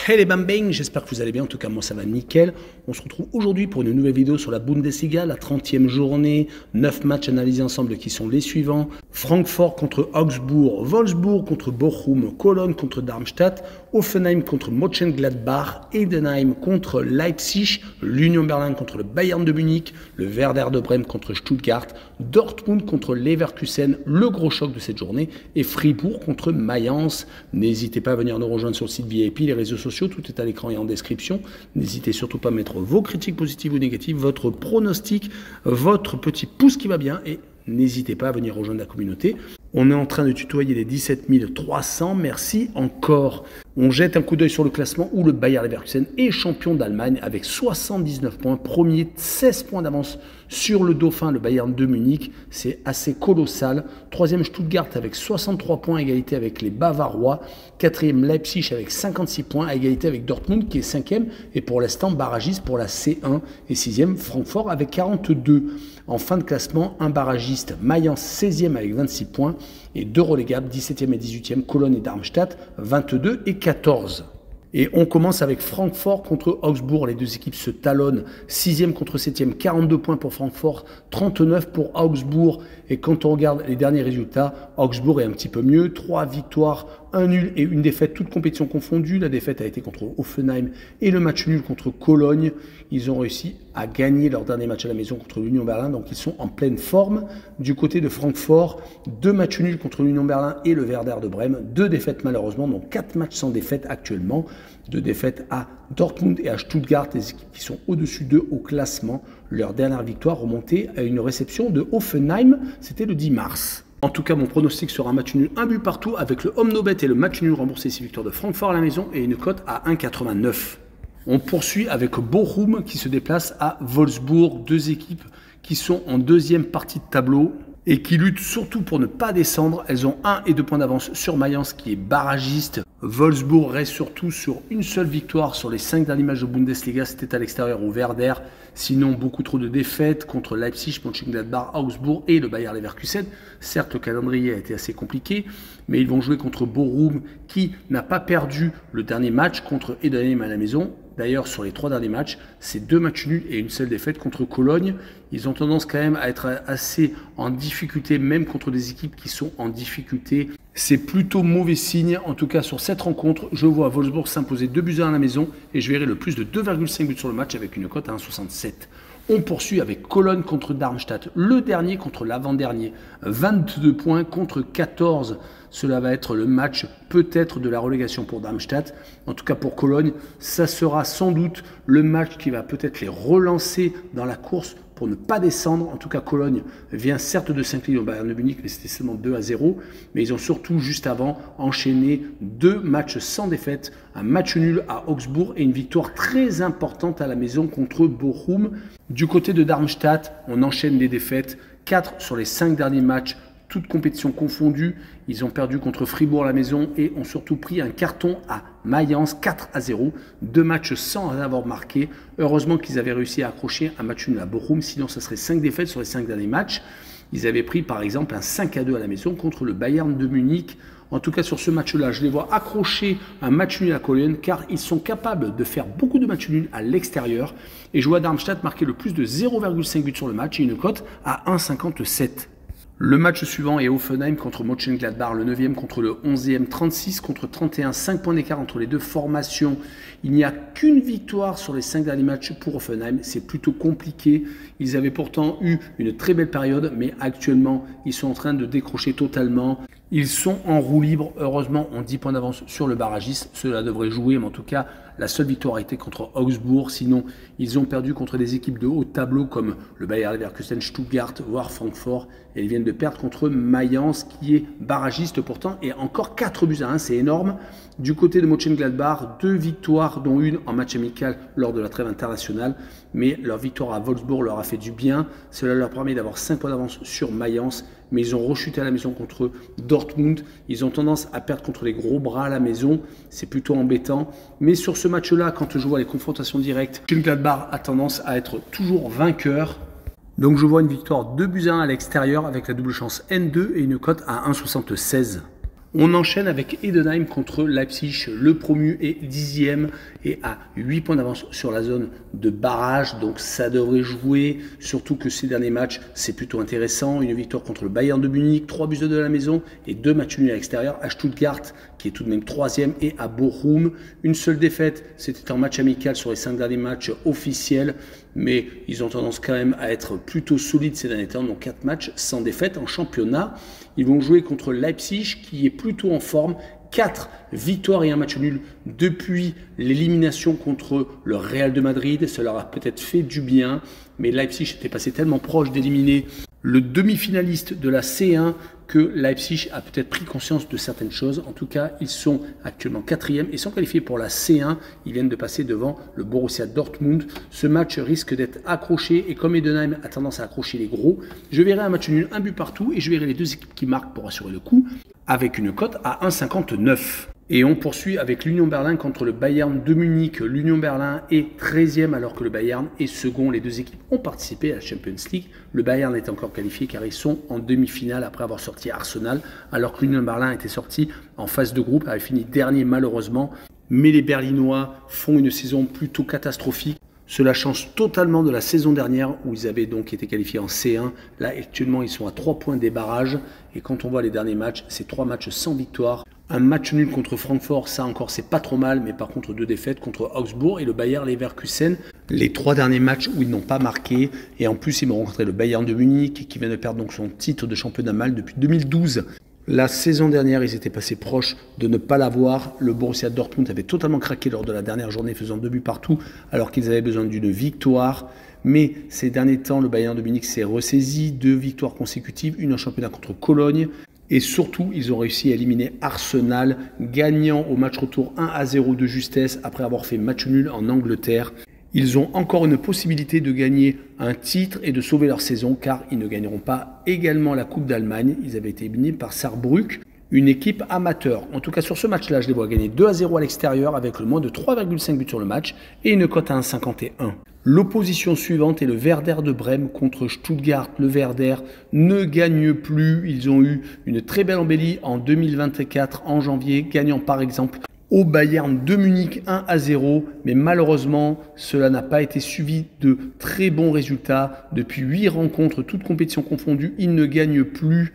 Hey les bambing, j'espère que vous allez bien, en tout cas moi ça va nickel. On se retrouve aujourd'hui pour une nouvelle vidéo sur la Bundesliga, la 30e journée, 9 matchs analysés ensemble qui sont les suivants. Francfort contre Augsbourg, Wolfsburg contre Bochum, Cologne contre Darmstadt, Hoffenheim contre Mönchengladbach, Heidenheim contre Leipzig, l'Union Berlin contre le Bayern de Munich, le Werder de Brême contre Stuttgart, Dortmund contre Leverkusen, le gros choc de cette journée, et Fribourg contre Mayence. N'hésitez pas à venir nous rejoindre sur le site VIP, les réseaux sociaux, tout est à l'écran et en description. N'hésitez surtout pas à mettre vos critiques positives ou négatives, votre pronostic, votre petit pouce qui va bien, et n'hésitez pas à venir rejoindre la communauté. On est en train de tutoyer les 17 300, merci encore. On jette un coup d'œil sur le classement où le Bayer Leverkusen est champion d'Allemagne avec 79 points, premier, 16 points d'avance sur le dauphin, le Bayern de Munich. C'est assez colossal. Troisième Stuttgart avec 63 points, à égalité avec les Bavarois. Quatrième Leipzig avec 56 points, à égalité avec Dortmund qui est cinquième et pour l'instant barragiste pour la C1. Et sixième Francfort avec 42. En fin de classement, un barragiste Mayence 16e avec 26 points et deux relégables 17e et 18e Cologne et Darmstadt 22 et 14. Et on commence avec Francfort contre Augsbourg. Les deux équipes se talonnent. 6e contre 7e, 42 points pour Francfort, 39 pour Augsbourg. Et quand on regarde les derniers résultats, Augsbourg est un petit peu mieux. 3 victoires, 1 nul et une défaite, toutes compétitions confondues. La défaite a été contre Hoffenheim et le match nul contre Cologne. Ils ont réussi à gagner leur dernier match à la maison contre l'Union Berlin. Donc ils sont en pleine forme. Du côté de Francfort, 2 matchs nuls contre l'Union Berlin et le Werder de Brême. 2 défaites malheureusement, donc 4 matchs sans défaite actuellement. 2 défaites à Dortmund et à Stuttgart, les équipes qui sont au-dessus d'eux au classement. Leur dernière victoire remontée à une réception de Hoffenheim, c'était le 10 mars. En tout cas, mon pronostic sera un match nul, un but partout, avec le home no bet et le match nul remboursé 6 victoires de Francfort à la maison et une cote à 1,89. On poursuit avec Bochum qui se déplace à Wolfsburg, deux équipes qui sont en deuxième partie de tableau et qui luttent surtout pour ne pas descendre. Elles ont 1 et 2 points d'avance sur Mayence qui est barragiste. Wolfsburg reste surtout sur une seule victoire sur les 5 derniers matchs de Bundesliga, c'était à l'extérieur au Werder. Sinon, beaucoup trop de défaites contre Leipzig, Mönchengladbach, Augsbourg et le Bayer Leverkusen. Certes, le calendrier a été assez compliqué, mais ils vont jouer contre Bochum qui n'a pas perdu le dernier match contre Heidenheim à la maison. D'ailleurs, sur les 3 derniers matchs, c'est 2 matchs nuls et une seule défaite contre Cologne. Ils ont tendance quand même à être assez en difficulté, même contre des équipes qui sont en difficulté. C'est plutôt mauvais signe. En tout cas, sur cette rencontre, je vois Wolfsburg s'imposer 2-1 à la maison et je verrai le plus de 2,5 buts sur le match avec une cote à 1,67. On poursuit avec Cologne contre Darmstadt, le dernier contre l'avant-dernier. 22 points contre 14. Cela va être le match peut-être de la relégation pour Darmstadt. En tout cas pour Cologne, ça sera sans doute le match qui va peut-être les relancer dans la course pour ne pas descendre. En tout cas, Cologne vient certes de s'incliner au Bayern de Munich, mais c'était seulement 2-0. Mais ils ont surtout, juste avant, enchaîné 2 matchs sans défaite. Un match nul à Augsbourg et une victoire très importante à la maison contre Bochum. Du côté de Darmstadt, on enchaîne les défaites. 4 sur les 5 derniers matchs, toutes compétitions confondues. Ils ont perdu contre Fribourg à la maison et ont surtout pris un carton à Mayence 4-0. 2 matchs sans avoir marqué. Heureusement qu'ils avaient réussi à accrocher un match nul à Bochum, sinon ça serait 5 défaites sur les 5 derniers matchs. Ils avaient pris par exemple un 5-2 à la maison contre le Bayern de Munich. En tout cas sur ce match-là, je les vois accrocher un match nul à Cologne car ils sont capables de faire beaucoup de matchs nuls à l'extérieur. Et je vois Darmstadt marquer le plus de 0,5 buts sur le match et une cote à 1,57. Le match suivant est Hoffenheim contre Mönchengladbach, le 9e contre le 11e, 36 contre 31, 5 points d'écart entre les deux formations. Il n'y a qu'une victoire sur les 5 derniers matchs pour Hoffenheim, c'est plutôt compliqué. Ils avaient pourtant eu une très belle période, mais actuellement, ils sont en train de décrocher totalement. Ils sont en roue libre, heureusement, on 10 points d'avance sur le barragiste. Cela devrait jouer, mais en tout cas, la seule victoire a été contre Augsbourg. Sinon, ils ont perdu contre des équipes de haut tableau comme le Bayer Leverkusen, Stuttgart, voire Francfort. Et ils viennent de perdre contre Mayence, qui est barragiste pourtant, et encore 4-1, c'est énorme. Du côté de Mönchengladbach, 2 victoires, dont une en match amical lors de la trêve internationale. Mais leur victoire à Wolfsburg leur a fait du bien. Cela leur permet d'avoir 5 points d'avance sur Mayence. Mais ils ont rechuté à la maison contre Dortmund. Ils ont tendance à perdre contre les gros bras à la maison. C'est plutôt embêtant. Mais sur ce match-là, quand je vois les confrontations directes, Mönchengladbach a tendance à être toujours vainqueur. Donc je vois une victoire 2-1 à l'extérieur avec la double chance N2 et une cote à 1,76. On enchaîne avec Heidenheim contre Leipzig, le promu est 10e et à 8 points d'avance sur la zone de barrage, donc ça devrait jouer, surtout que ces derniers matchs c'est plutôt intéressant, une victoire contre le Bayern de Munich, 3 buts de la maison et 2 matchs nuls à l'extérieur, à Stuttgart qui est tout de même 3e et à Bochum, une seule défaite, c'était en match amical sur les 5 derniers matchs officiels, mais ils ont tendance quand même à être plutôt solides ces derniers temps, donc 4 matchs sans défaite en championnat. Ils vont jouer contre Leipzig qui est plutôt en forme, 4 victoires et un match nul depuis l'élimination contre le Real de Madrid. Cela leur a peut-être fait du bien, mais Leipzig était passé tellement proche d'éliminer le demi-finaliste de la C1 que Leipzig a peut-être pris conscience de certaines choses. En tout cas, ils sont actuellement 4e et sont qualifiés pour la C1. Ils viennent de passer devant le Borussia Dortmund. Ce match risque d'être accroché et comme Heidenheim a tendance à accrocher les gros, je verrai un match nul, un but partout et je verrai les deux équipes qui marquent pour assurer le coup avec une cote à 1,59. Et on poursuit avec l'Union Berlin contre le Bayern de Munich. L'Union Berlin est 13e alors que le Bayern est second. Les deux équipes ont participé à la Champions League. Le Bayern est encore qualifié car ils sont en demi-finale après avoir sorti Arsenal, alors que l'Union Berlin était sorti en phase de groupe, avait fini dernier malheureusement. Mais les Berlinois font une saison plutôt catastrophique. Cela change totalement de la saison dernière où ils avaient donc été qualifiés en C1. Là actuellement ils sont à 3 points des barrages et quand on voit les derniers matchs, c'est 3 matchs sans victoire. Un match nul contre Francfort, ça encore c'est pas trop mal, mais par contre 2 défaites contre Augsbourg et le Bayer Leverkusen. Les 3 derniers matchs où ils n'ont pas marqué et en plus ils vont rencontrer le Bayern de Munich qui vient de perdre donc son titre de championnat mal depuis 2012. La saison dernière, ils étaient passés proches de ne pas l'avoir. Le Borussia Dortmund avait totalement craqué lors de la dernière journée, faisant 2 buts partout, alors qu'ils avaient besoin d'une victoire. Mais ces derniers temps, le Bayern de Munich s'est ressaisi, 2 victoires consécutives, une en championnat contre Cologne. Et surtout, ils ont réussi à éliminer Arsenal, gagnant au match retour 1-0 de justesse après avoir fait match nul en Angleterre. Ils ont encore une possibilité de gagner un titre et de sauver leur saison car ils ne gagneront pas également la Coupe d'Allemagne. Ils avaient été éliminés par Saarbrück, une équipe amateur. En tout cas, sur ce match-là, je les vois gagner 2-0 à l'extérieur avec le moins de 3,5 buts sur le match et une cote à 1,51. L'opposition suivante est le Werder de Brême contre Stuttgart. Le Werder ne gagne plus. Ils ont eu une très belle embellie en 2024 en janvier, gagnant par exemple au Bayern de Munich 1-0, mais malheureusement, cela n'a pas été suivi de très bons résultats. Depuis 8 rencontres, toutes compétitions confondues, ils ne gagnent plus.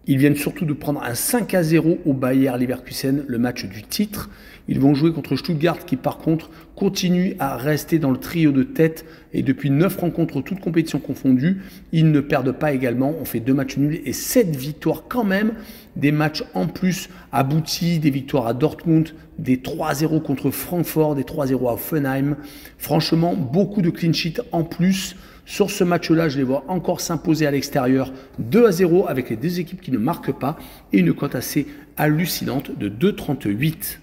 Ils viennent surtout de prendre un 5-0 au Bayer Leverkusen, le match du titre. Ils vont jouer contre Stuttgart qui par contre continue à rester dans le trio de tête et depuis 9 rencontres toutes compétitions confondues, ils ne perdent pas également. On fait 2 matchs nuls et 7 victoires quand même, des matchs en plus aboutis, des victoires à Dortmund, des 3-0 contre Francfort, des 3-0 à Hoffenheim. Franchement, beaucoup de clean sheet en plus. Sur ce match-là, je les vois encore s'imposer à l'extérieur 2-0 avec les deux équipes qui ne marquent pas et une cote assez hallucinante de 2,38.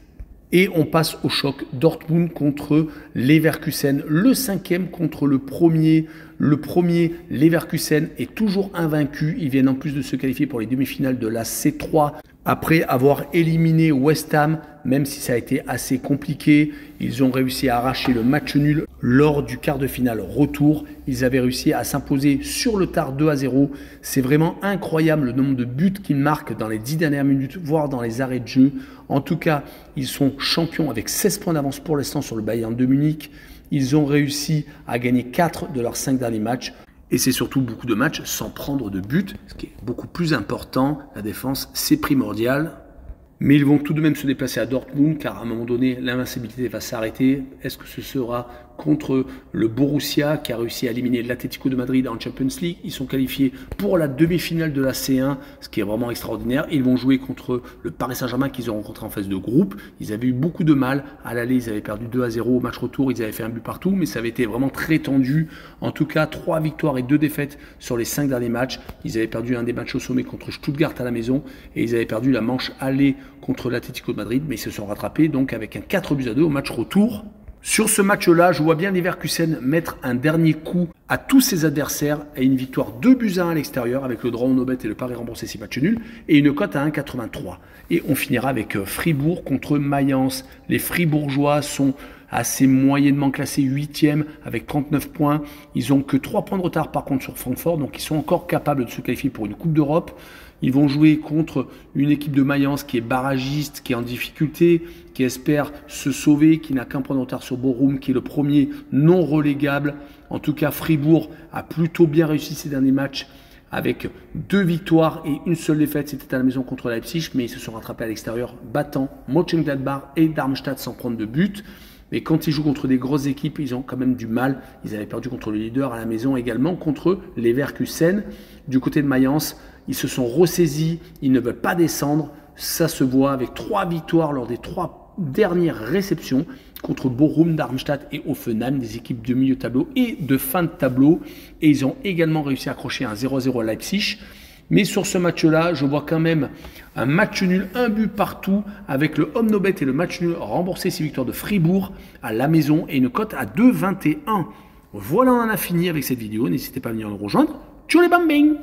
Et on passe au choc Dortmund contre Leverkusen, le 5e contre le premier. Le premier, Leverkusen, est toujours invaincu. Ils viennent en plus de se qualifier pour les demi-finales de la C3 après avoir éliminé West Ham, même si ça a été assez compliqué. Ils ont réussi à arracher le match nul lors du quart de finale retour. Ils avaient réussi à s'imposer sur le tard 2-0. C'est vraiment incroyable le nombre de buts qu'ils marquent dans les 10 dernières minutes, voire dans les arrêts de jeu. En tout cas, ils sont champions avec 16 points d'avance pour l'instant sur le Bayern de Munich. Ils ont réussi à gagner 4 de leurs 5 derniers matchs. Et c'est surtout beaucoup de matchs sans prendre de but, ce qui est beaucoup plus important. La défense, c'est primordial. Mais ils vont tout de même se déplacer à Dortmund, car à un moment donné, l'invincibilité va s'arrêter. Est-ce que ce sera contre le Borussia, qui a réussi à éliminer l'Atlético de Madrid en Champions League? Ils sont qualifiés pour la demi-finale de la C1, ce qui est vraiment extraordinaire. Ils vont jouer contre le Paris Saint-Germain qu'ils ont rencontré en phase de groupe. Ils avaient eu beaucoup de mal. À l'aller, ils avaient perdu 2-0 au match retour. Ils avaient fait un but partout, mais ça avait été vraiment très tendu. En tout cas, 3 victoires et 2 défaites sur les 5 derniers matchs. Ils avaient perdu un des matchs au sommet contre Stuttgart à la maison et ils avaient perdu la manche aller contre l'Atlético de Madrid, mais ils se sont rattrapés donc avec un 4-2 au match retour. Sur ce match-là, je vois bien Leverkusen mettre un dernier coup à tous ses adversaires et une victoire 2-1 à l'extérieur avec le droit au no-bet et le pari remboursé si match nul et une cote à 1,83. Et on finira avec Fribourg contre Mayence. Les Fribourgeois sont assez moyennement classés 8e avec 39 points. Ils n'ont que 3 points de retard par contre sur Francfort, donc ils sont encore capables de se qualifier pour une Coupe d'Europe. Ils vont jouer contre une équipe de Mayence qui est barragiste, qui est en difficulté, qui espère se sauver, qui n'a qu'un point de retard sur Bochum, qui est le premier non relégable. En tout cas, Fribourg a plutôt bien réussi ces derniers matchs avec 2 victoires et une seule défaite. C'était à la maison contre Leipzig, mais ils se sont rattrapés à l'extérieur, battant Mönchengladbach et Darmstadt sans prendre de but. Mais quand ils jouent contre des grosses équipes, ils ont quand même du mal. Ils avaient perdu contre le leader à la maison également, contre Leverkusen. Du côté de Mayence, ils se sont ressaisis, ils ne veulent pas descendre. Ça se voit avec 3 victoires lors des 3 dernières réceptions contre Bochum, Darmstadt et Hoffenheim, des équipes de milieu de tableau et de fin de tableau. Et ils ont également réussi à accrocher un 0-0 à Leipzig. Mais sur ce match-là, je vois quand même un match nul, un but partout, avec le home no bet et le match nul rembourser ces victoires de Fribourg à la maison et une cote à 2,21. Voilà, on en a fini avec cette vidéo. N'hésitez pas à venir nous rejoindre. Tchou les bambing!